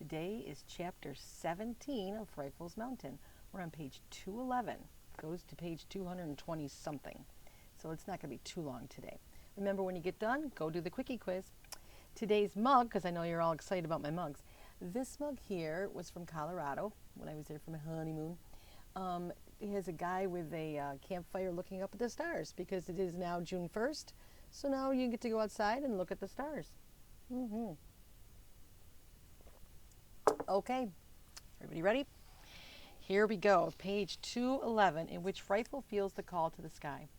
Today is chapter 17 of Frightful's Mountain. We're on page 211. Goes to page 220 something. So it's not going to be too long today. Remember, when you get done, go do the quickie quiz. Today's mug, because I know you're all excited about my mugs. This mug here was from Colorado when I was there for my honeymoon. It has a guy with a campfire looking up at the stars because it is now June 1st. So now you get to go outside and look at the stars. Okay, everybody ready? Here we go, page 211, in which Frightful feels the call to the sky.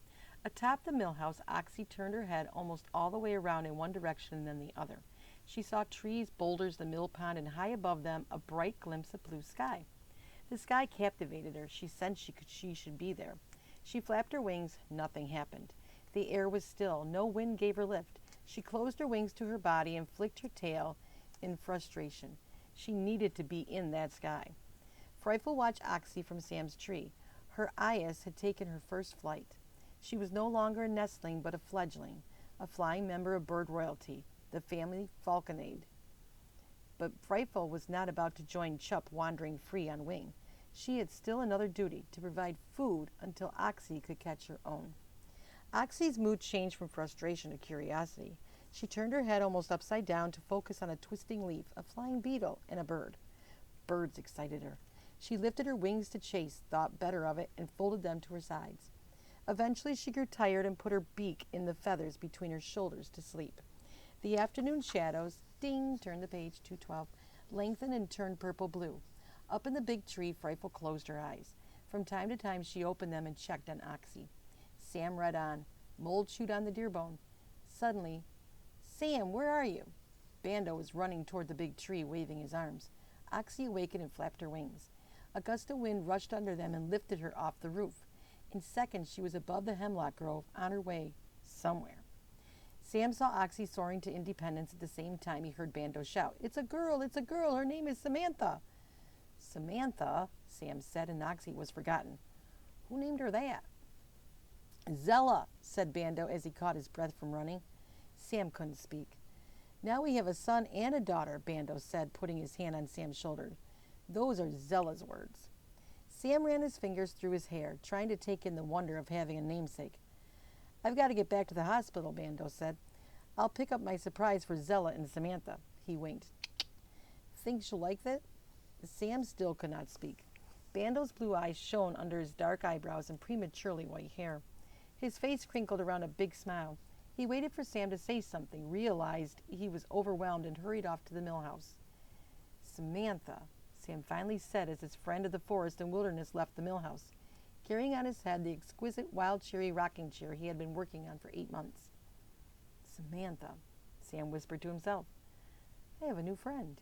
Atop the mill house, Oxy turned her head almost all the way around in one direction and then the other. She saw trees, boulders, the mill pond, and high above them, a bright glimpse of blue sky. The sky captivated her. She sensed she should be there. She flapped her wings. Nothing happened. The air was still. No wind gave her lift. She closed her wings to her body and flicked her tail in frustration. She needed to be in that sky. Frightful watched Oxy from Sam's tree. Her eyas had taken her first flight. She was no longer a nestling, but a fledgling, a flying member of bird royalty, the family falconade. But Frightful was not about to join Chup wandering free on wing. She had still another duty, to provide food until Oxy could catch her own. Oxy's mood changed from frustration to curiosity. She turned her head almost upside down to focus on a twisting leaf, a flying beetle, and a bird. Birds excited her. She lifted her wings to chase, thought better of it, and folded them to her sides. Eventually she grew tired and put her beak in the feathers between her shoulders to sleep. The afternoon shadows, ding, turned the page, 212, lengthened and turned purple-blue. Up in the big tree, Frightful closed her eyes. From time to time she opened them and checked on Oxy. Sam read on. Mold chewed on the deer bone. Suddenly, "Sam, where are you?" Bando was running toward the big tree, waving his arms. Oxy awakened and flapped her wings. A gust of wind rushed under them and lifted her off the roof. In seconds she was above the hemlock grove, on her way somewhere. Sam saw Oxy soaring to independence. At the same time he heard Bando shout, "It's a girl! It's a girl! Her name is Samantha!" "Samantha," Sam said, and Oxy was forgotten. "Who named her that?" "Zella," said Bando as he caught his breath from running. Sam couldn't speak. "Now we have a son and a daughter," Bando said, putting his hand on Sam's shoulder. "Those are Zella's words." Sam ran his fingers through his hair, trying to take in the wonder of having a namesake. "I've got to get back to the hospital," Bando said. "I'll pick up my surprise for Zella and Samantha." He winked. "Think she'll like that?" Sam still could not speak. Bando's blue eyes shone under his dark eyebrows and prematurely white hair. His face crinkled around a big smile. He waited for Sam to say something, realized he was overwhelmed, and hurried off to the mill house. "Samantha," Sam finally said as his friend of the forest and wilderness left the mill house, carrying on his head the exquisite wild cherry rocking chair he had been working on for 8 months. "Samantha," Sam whispered to himself. "I have a new friend."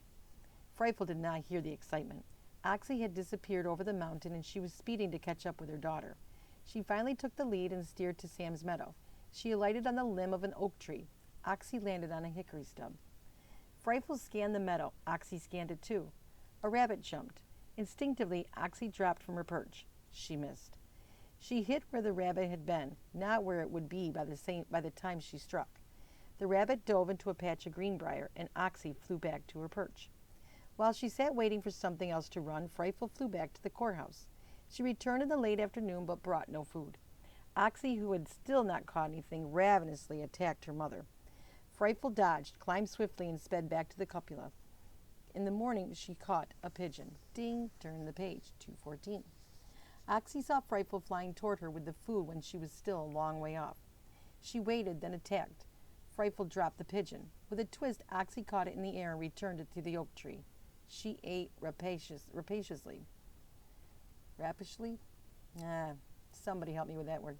Frightful did not hear the excitement. Oxy had disappeared over the mountain, and she was speeding to catch up with her daughter. She finally took the lead and steered to Sam's meadow. She alighted on the limb of an oak tree. Oxy landed on a hickory stub. Frightful scanned the meadow. Oxy scanned it too. A rabbit jumped. Instinctively, Oxy dropped from her perch. She missed. She hit where the rabbit had been, not where it would be by the time she struck. The rabbit dove into a patch of greenbrier, and Oxy flew back to her perch. While she sat waiting for something else to run, Frightful flew back to the courthouse. She returned in the late afternoon, but brought no food. Oxy, who had still not caught anything, ravenously attacked her mother. Frightful dodged, climbed swiftly, and sped back to the cupola. In the morning, she caught a pigeon. Ding, turned the page, 214. Oxy saw Frightful flying toward her with the food when she was still a long way off. She waited, then attacked. Frightful dropped the pigeon. With a twist, Oxy caught it in the air and returned it to the oak tree. She ate rapaciously. Rapishly? Somebody help me with that word.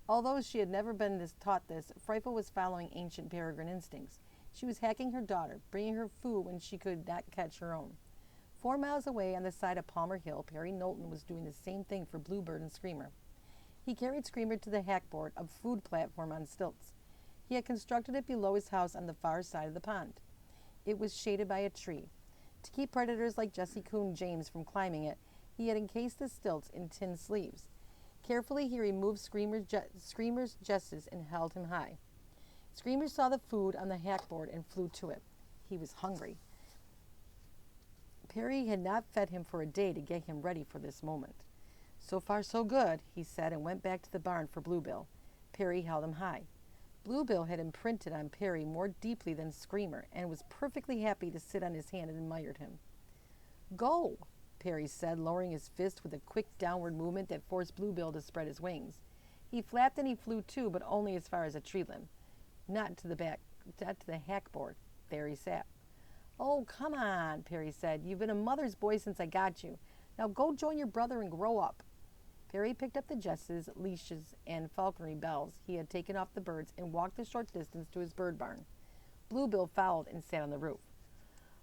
Although she had never been taught this, Frightful was following ancient peregrine instincts. She was hacking her daughter, bringing her food when she could not catch her own. 4 miles away on the side of Palmer Hill, Perry Knowlton was doing the same thing for Bluebird and Screamer. He carried Screamer to the hackboard, a food platform on stilts. He had constructed it below his house on the far side of the pond. It was shaded by a tree. To keep predators like Jesse Coon James from climbing it, he had encased the stilts in tin sleeves. Carefully, he removed Screamer's jesses and held him high. Screamer saw the food on the hackboard and flew to it. He was hungry. Perry had not fed him for a day to get him ready for this moment. So far so good, he said, and went back to the barn for Bluebill. Perry held him high. Bluebill had imprinted on Perry more deeply than Screamer, and was perfectly happy to sit on his hand and admired him. Go, Perry said, lowering his fist with a quick downward movement that forced Bluebill to spread his wings. He flapped and he flew too, but only as far as a tree limb. Not to the hackboard. There he sat. Oh, come on, Perry said. You've been a mother's boy since I got you. Now go join your brother and grow up. Perry picked up the jesses, leashes, and falconry bells he had taken off the birds and walked a short distance to his bird barn. Bluebill followed and sat on the roof.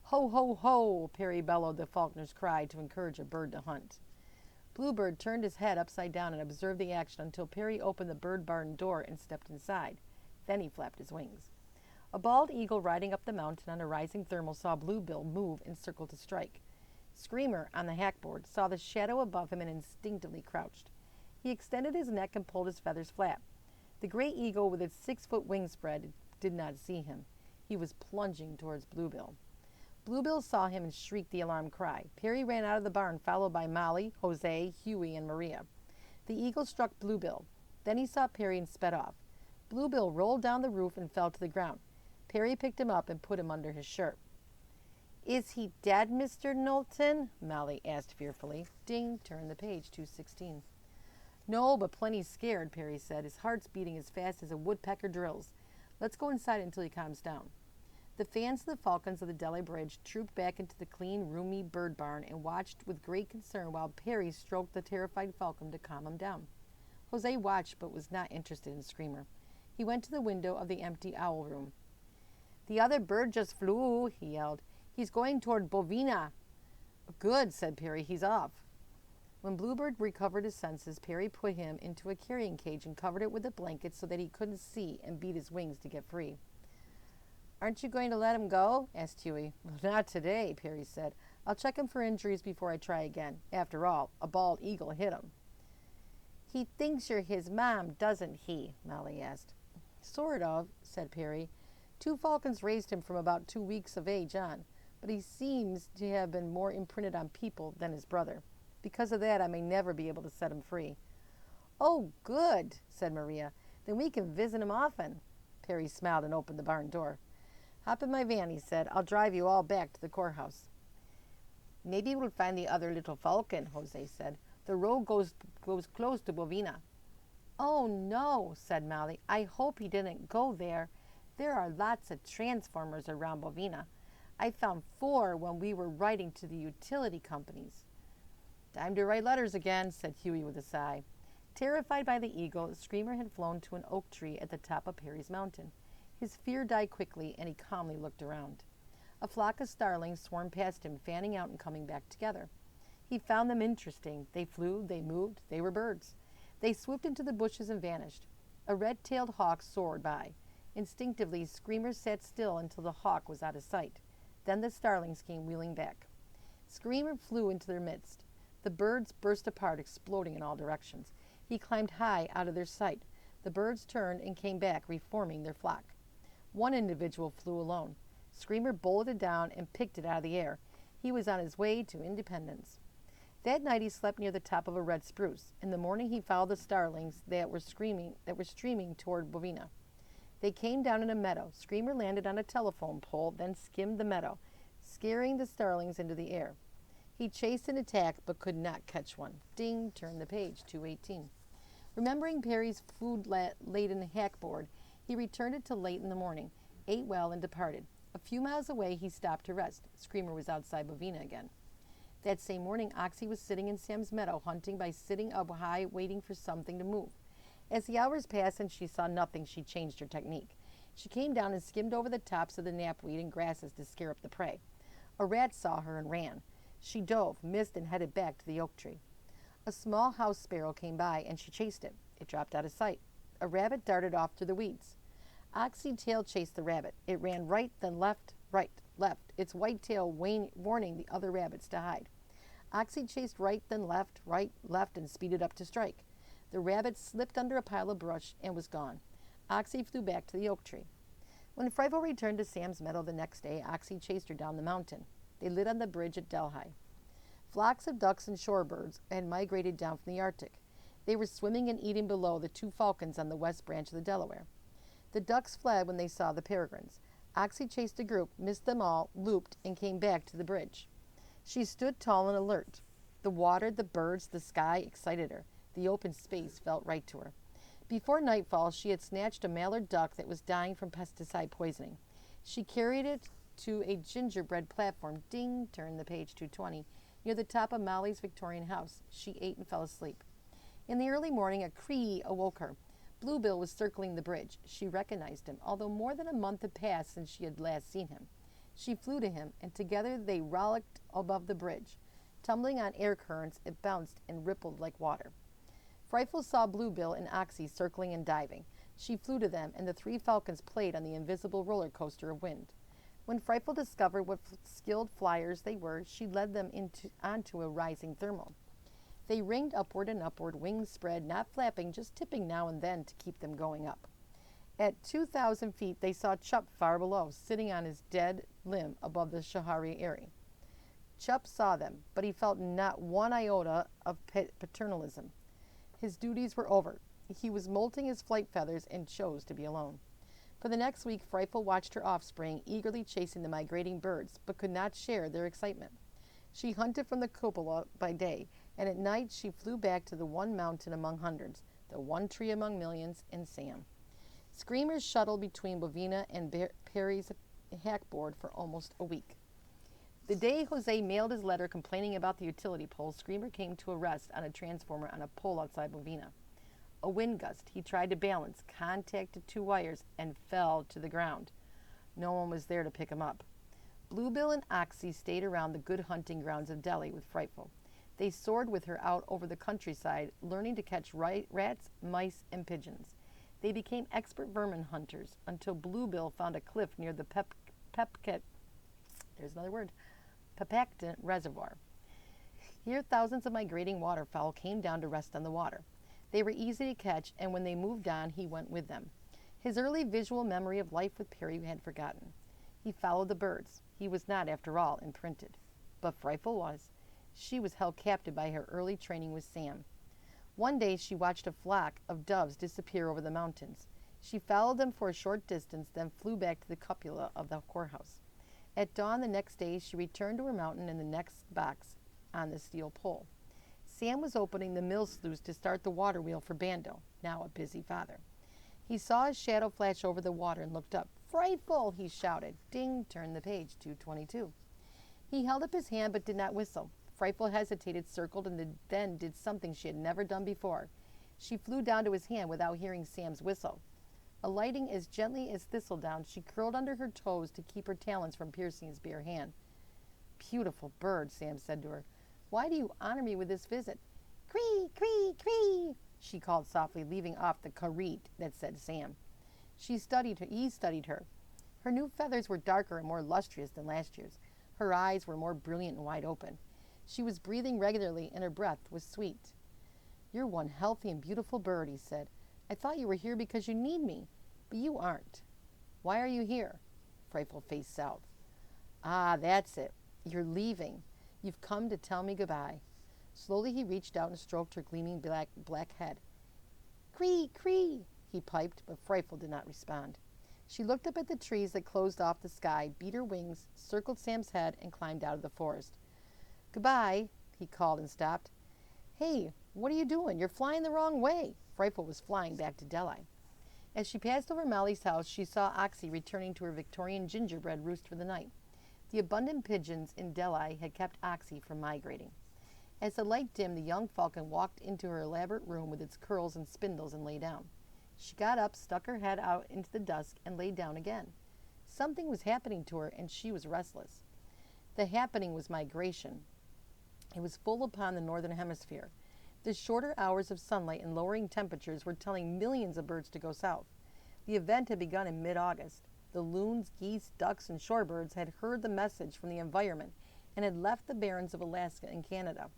Ho, ho, ho, Perry bellowed the falconer's cry to encourage a bird to hunt. Bluebird turned his head upside down and observed the action until Perry opened the bird barn door and stepped inside. Then he flapped his wings. A bald eagle riding up the mountain on a rising thermal saw Bluebill move and circle to strike. Screamer, on the hackboard, saw the shadow above him and instinctively crouched. He extended his neck and pulled his feathers flat. The gray eagle, with its 6-foot wingspread, did not see him. He was plunging towards Bluebill. Bluebill saw him and shrieked the alarm cry. Perry ran out of the barn, followed by Molly, Jose, Huey, and Maria. The eagle struck Bluebill. Then he saw Perry and sped off. Bluebill rolled down the roof and fell to the ground. Perry picked him up and put him under his shirt. Is he dead, Mr. Knowlton? Molly asked fearfully. Ding, turned the page, 216. No, but plenty scared, Perry said. His heart's beating as fast as a woodpecker drills. Let's go inside until he calms down. The fans of the falcons of the Delhi Bridge trooped back into the clean, roomy bird barn and watched with great concern while Perry stroked the terrified falcon to calm him down. Jose watched but was not interested in Screamer. He went to the window of the empty owl room. The other bird just flew, he yelled. He's going toward Bovina. Good, said Perry. He's off. When Bluebird recovered his senses, Perry put him into a carrying cage and covered it with a blanket so that he couldn't see and beat his wings to get free. Aren't you going to let him go? Asked Huey. Not today, Perry said. I'll check him for injuries before I try again. After all, a bald eagle hit him. He thinks you're his mom, doesn't he? Molly asked. Sort of, said Perry. 2 falcons raised him from about 2 weeks of age on, but he seems to have been more imprinted on people than his brother. Because of that, I may never be able to set him free. Oh, good, said Maria. Then we can visit him often. Perry smiled and opened the barn door. Hop in my van, he said. I'll drive you all back to the courthouse. Maybe we'll find the other little falcon, Jose said. The road goes close to Bovina. Oh, no, said Molly. I hope he didn't go there. There are lots of transformers around Bovina. I found 4 when we were writing to the utility companies. Time to write letters again, said Huey with a sigh. Terrified by the eagle, Screamer had flown to an oak tree at the top of Perry's mountain. His fear died quickly, and he calmly looked around. A flock of starlings swarmed past him, fanning out and coming back together. He found them interesting. They flew, they moved, they were birds. They swooped into the bushes and vanished. A red-tailed hawk soared by. Instinctively, Screamer sat still until the hawk was out of sight. Then the starlings came wheeling back. Screamer flew into their midst. The birds burst apart, exploding in all directions. He climbed high out of their sight. The birds turned and came back, reforming their flock. One individual flew alone. Screamer bolted down and picked it out of the air. He was on his way to independence. That night he slept near the top of a red spruce. In the morning he followed the starlings that were streaming toward Bovina. They came down in a meadow. Screamer landed on a telephone pole, then skimmed the meadow, scaring the starlings into the air. He chased and attacked, but could not catch one. Ding, turned the page, 218. Remembering Perry's food-laden hackboard, he returned it till late in the morning, ate well, and departed. A few miles away, he stopped to rest. Screamer was outside Bovina again. That same morning, Oxy was sitting in Sam's meadow, hunting by sitting up high, waiting for something to move. As the hours passed and she saw nothing, she changed her technique. She came down and skimmed over the tops of the knapweed and grasses to scare up the prey. A rat saw her and ran. She dove, missed, and headed back to the oak tree. A small house sparrow came by, and she chased it. It dropped out of sight. A rabbit darted off through the weeds. Oxy tail chased the rabbit. It ran right, then left, right, left, its white tail warning the other rabbits to hide. Oxy chased right, then left, right, left, and speeded up to strike. The rabbit slipped under a pile of brush and was gone. Oxy flew back to the oak tree. When Frightful returned to Sam's meadow the next day, Oxy chased her down the mountain. They lit on the bridge at Delhi. Flocks of ducks and shorebirds had migrated down from the Arctic. They were swimming and eating below the two falcons on the west branch of the Delaware. The ducks fled when they saw the peregrines. Oxy chased a group, missed them all, looped, and came back to the bridge. She stood tall and alert. The water, the birds, the sky excited her. The open space felt right to her. Before nightfall, she had snatched a mallard duck that was dying from pesticide poisoning. She carried it to a gingerbread platform. Ding, turned the page 220, near the top of Molly's Victorian house. She ate and fell asleep. In the early morning, a cree awoke her. Bluebill was circling the bridge. She recognized him, although more than a month had passed since she had last seen him. She flew to him, and together they rollicked above the bridge. Tumbling on air currents, it bounced and rippled like water. Frightful saw Bluebill and Oxy circling and diving. She flew to them, and the three falcons played on the invisible roller coaster of wind. When Frightful discovered what skilled flyers they were, she led them onto a rising thermal. They ringed upward and upward, wings spread, not flapping, just tipping now and then to keep them going up. At 2,000 feet, they saw Chup far below, sitting on his dead limb above the Shahari Eyrie. Chup saw them, but he felt not one iota of paternalism. His duties were over. He was molting his flight feathers and chose to be alone. For the next week, Frightful watched her offspring, eagerly chasing the migrating birds, but could not share their excitement. She hunted from the cupola by day, and at night she flew back to the one mountain among hundreds, the one tree among millions, and Sam. Screamers shuttled between Bovina and Perry's hackboard for almost a week. The day Jose mailed his letter complaining about the utility pole, Screamer came to a rest on a transformer on a pole outside Bovina. A wind gust. He tried to balance, contacted two wires, and fell to the ground. No one was there to pick him up. Bluebill and Oxy stayed around the good hunting grounds of Delhi with Frightful. They soared with her out over the countryside, learning to catch rats, mice, and pigeons. They became expert vermin hunters until Bluebill found a cliff near the Pepacton Reservoir. Here, thousands of migrating waterfowl came down to rest on the water. They were easy to catch, and when they moved on, he went with them. His early visual memory of life with Perry had forgotten. He followed the birds. He was not, after all, imprinted. But Frightful was. She was held captive by her early training with Sam. One day she watched a flock of doves disappear over the mountains. She followed them for a short distance, then flew back to the cupola of the courthouse. At dawn the next day, she returned to her mountain in the next box on the steel pole. Sam was opening the mill sluice to start the water wheel for Bando, now a busy father. He saw his shadow flash over the water and looked up. "Frightful!" he shouted. Ding, turned the page, 222. He held up his hand but did not whistle. Frightful hesitated, circled, and then did something she had never done before. She flew down to his hand without hearing Sam's whistle. Alighting as gently as thistledown, she curled under her toes to keep her talons from piercing his bare hand. "Beautiful bird," Sam said to her. "Why do you honor me with this visit?" "Cree, cree, cree," she called softly, leaving off the careet that said Sam. He studied her. Her new feathers were darker and more lustrous than last year's. Her eyes were more brilliant and wide open. She was breathing regularly, and her breath was sweet. "You're one healthy and beautiful bird," he said. "I thought you were here because you need me, but you aren't. Why are you here?" Frightful faced south. "Ah, that's it. You're leaving. You've come to tell me goodbye." Slowly he reached out and stroked her gleaming black head. "Cree, cree," he piped, but Frightful did not respond. She looked up at the trees that closed off the sky, beat her wings, circled Sam's head, and climbed out of the forest. "Goodbye," he called and stopped. "Hey, what are you doing? You're flying the wrong way." Frightful was flying back to Delhi. As she passed over Molly's house, she saw Oxy returning to her Victorian gingerbread roost for the night. The abundant pigeons in Delhi had kept Oxy from migrating. As the light dimmed, the young falcon walked into her elaborate room with its curls and spindles and lay down. She got up, stuck her head out into the dusk, and lay down again. Something was happening to her, and she was restless. The happening was migration. It was full upon the northern hemisphere. The shorter hours of sunlight and lowering temperatures were telling millions of birds to go south. The event had begun in mid-August. The loons, geese, ducks, and shorebirds had heard the message from the environment and had left the barrens of Alaska and Canada.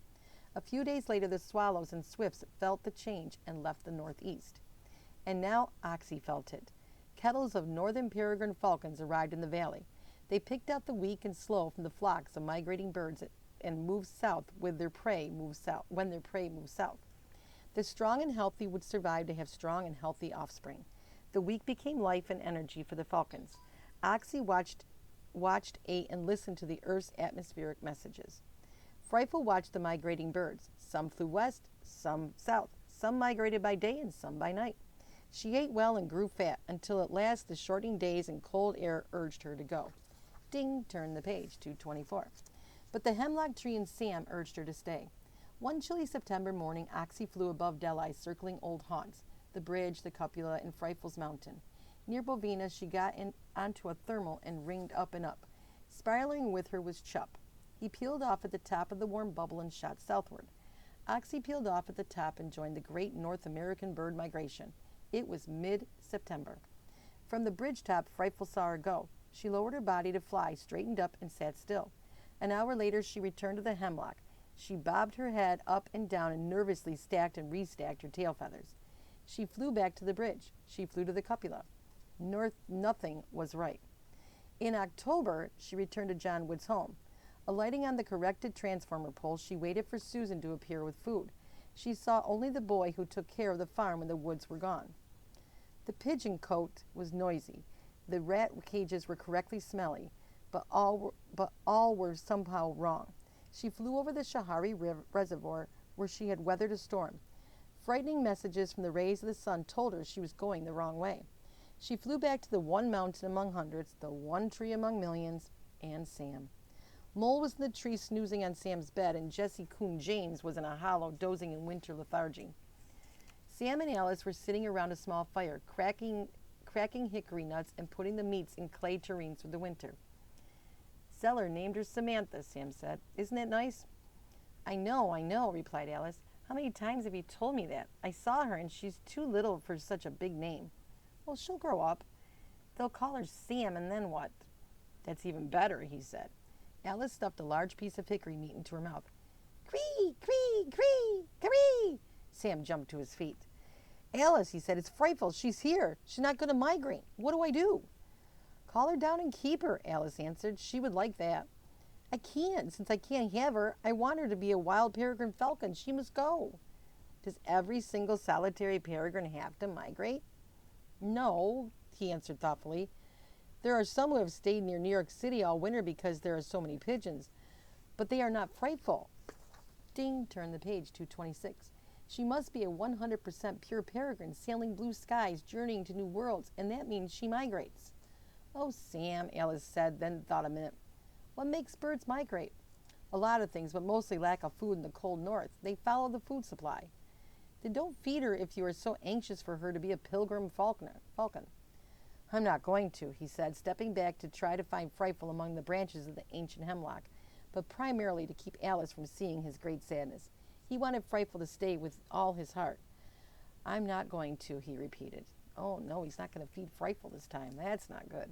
A few days later, the swallows and swifts felt the change and left the northeast. And now Oxy felt it. Kettles of northern peregrine falcons arrived in the valley. They picked out the weak and slow from the flocks of migrating birds and moved south when their prey moved south. The strong and healthy would survive to have strong and healthy offspring. The weak became life and energy for the falcons. Oxy watched, ate, and listened to the Earth's atmospheric messages. Frightful watched the migrating birds. Some flew west, some south. Some migrated by day and some by night. She ate well and grew fat until at last the shortening days and cold air urged her to go. Ding, turn the page, 224. But the hemlock tree and Sam urged her to stay. One chilly September morning, Oxy flew above Delhi, circling old haunts, the bridge, the cupola, and Frightful's mountain. Near Bovina, she got onto a thermal and ringed up and up. Spiraling with her was Chup. He peeled off at the top of the warm bubble and shot southward. Oxy peeled off at the top and joined the great North American bird migration. It was mid-September. From the bridge top, Frightful saw her go. She lowered her body to fly, straightened up, and sat still. An hour later, she returned to the hemlock. She bobbed her head up and down and nervously stacked and restacked her tail feathers. She flew back to the bridge. She flew to the cupola. Nothing was right. In October, she returned to John Wood's home. Alighting on the corrected transformer pole, she waited for Susan to appear with food. She saw only the boy who took care of the farm when the Woods were gone. The pigeon cote was noisy. The rat cages were correctly smelly, but all were somehow wrong. She flew over the Shahari Reservoir where she had weathered a storm. Frightening messages from the rays of the sun told her she was going the wrong way. She flew back to the one mountain among hundreds, the one tree among millions, and Sam. Mole was in the tree snoozing on Sam's bed, and Jessie Coon James was in a hollow, dozing in winter lethargy. Sam and Alice were sitting around a small fire, cracking hickory nuts and putting the meats in clay tureens for the winter. Zeller named her Samantha, Sam said. Isn't that nice? I know, replied Alice. How many times have you told me that? I saw her, and she's too little for such a big name. Well, she'll grow up. They'll call her Sam, and then what? That's even better, he said. Alice stuffed a large piece of hickory meat into her mouth. Cree, cree, cree, cree! Sam jumped to his feet. Alice, he said, it's Frightful. She's here. She's not going to migrate. What do I do? Call her down and keep her, Alice answered. She would like that. I can't. Since I can't have her, I want her to be a wild peregrine falcon. She must go. Does every single solitary peregrine have to migrate? No, he answered thoughtfully. There are some who have stayed near New York City all winter because there are so many pigeons, but they are not Frightful. Ding, turn the page, 226. She must be a 100% pure peregrine, sailing blue skies, journeying to new worlds, and that means she migrates. Oh, Sam, Alice said, then thought a minute. What makes birds migrate? A lot of things, but mostly lack of food in the cold north. They follow the food supply. Then don't feed her if you are so anxious for her to be a pilgrim falcon. I'm not going to, he said, stepping back to try to find Frightful among the branches of the ancient hemlock, but primarily to keep Alice from seeing his great sadness. He wanted Frightful to stay with all his heart. I'm not going to, he repeated. Oh, no, he's not going to feed Frightful this time. That's not good.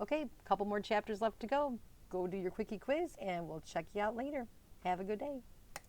Okay, a couple more chapters left to go. Go do your quickie quiz, and we'll check you out later. Have a good day.